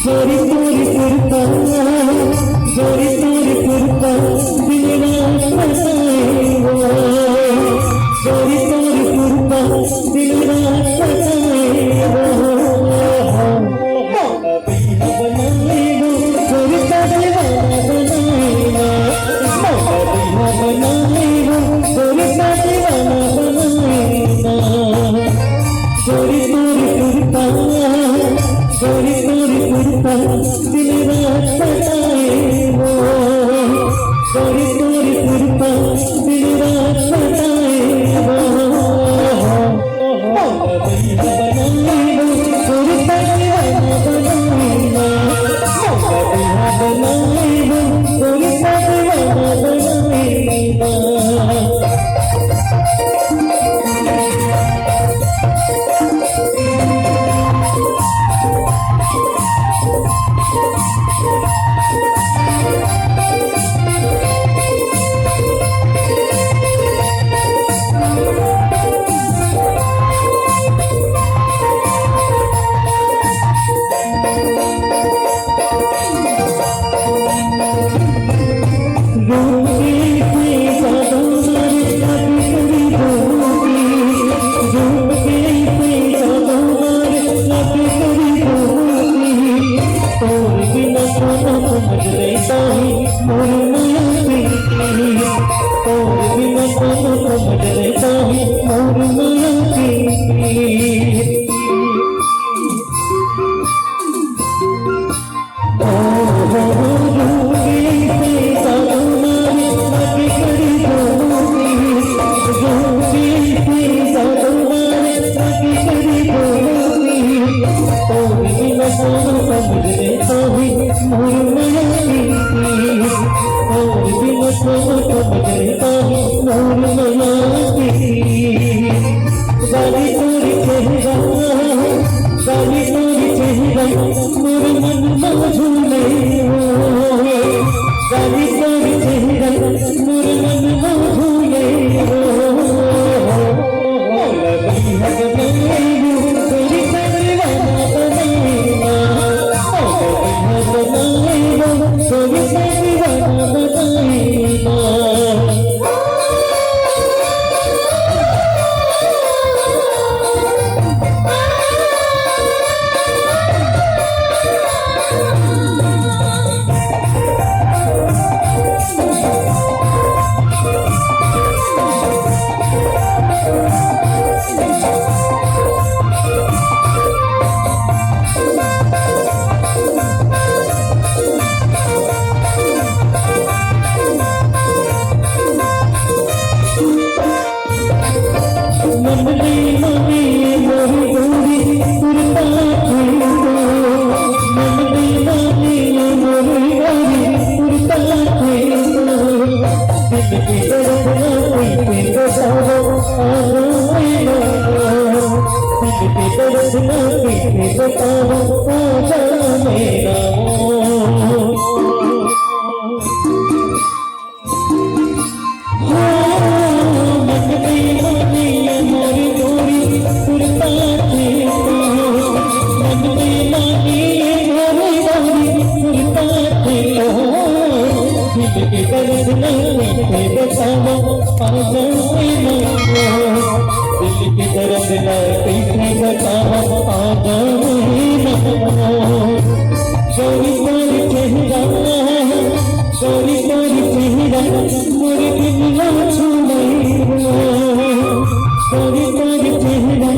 जोरी तोरी कुर्ता जोरी तोरी कुर्ता दिल सताए वो जोरी तोरी कुर्ता दिल सताए वो मौका बनाए वो जोरी का दीवाना बनाए मौका बनाए वो जोरी का दीवाना बनाए जोरी तोरी कुर्ता जोरी तोरी कुर्ता दिल सताए वो जोरी तोरी कुर्ता दिल सताए वो बनाए वो जोरी का दीवाना बनाए वो जोरी का दीवाना बनाए दिल की तरफ लगना कैसे बतावा आगा महीना गोरी गोरी चेहरा गोरी गोरी चेहरा मोरे दिल ना छूने गोरी गोरी चेहरा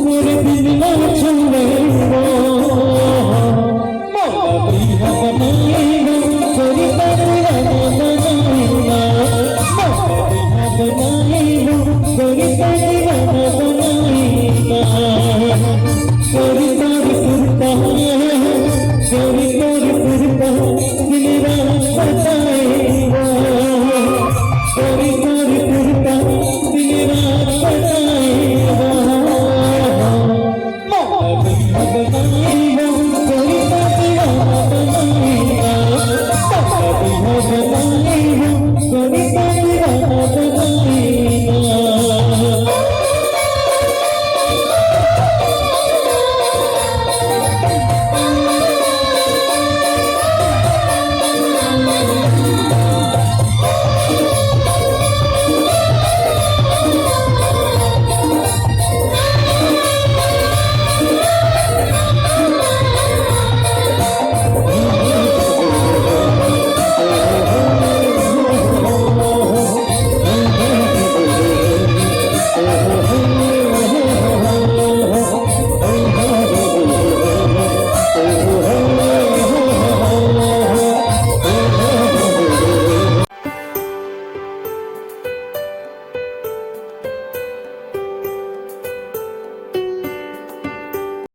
मोरे दिल ना छूने मौला प्रिया बनाएगा गोरी दीवाना बनाएगा मौला प्रिया बनाएगा गोरी दीवाना बनाएगा गोरी